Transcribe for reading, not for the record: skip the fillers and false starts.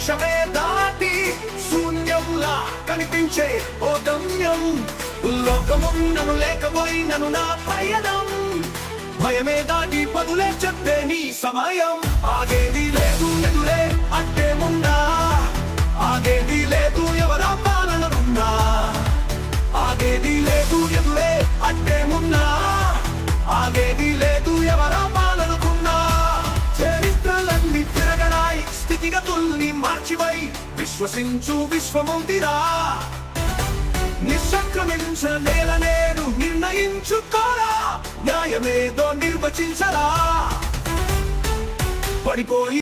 లక్ష్యమే దాటి శూన్యంలా కనిపించే ఓ గమ్యం. లోకమున్నను లేకపోయినను నా పయనం, భయమే దాటి పదులే చెప్పే నీ సమయం. ఆగేది లేదు ఎదురే అడ్డేమున్నా, ఆగేది లేదు ఎవరా పాలననున్నా. ఆగేది లేదు ఎదురే అడ్డేమున్నా, ఆగేది లేదు ఎవరా పాలనకున్నా. చరిత్రలన్నీ తిరగడాయి, స్థితిగతుల్ని మార్చివై విశ్వసించు విశ్వముందిరా. నిస్సంక్రమించ నేల నేను నిర్ణయించుకోరా, న్యాయమేదో నిర్వచించరా. పడిపోయి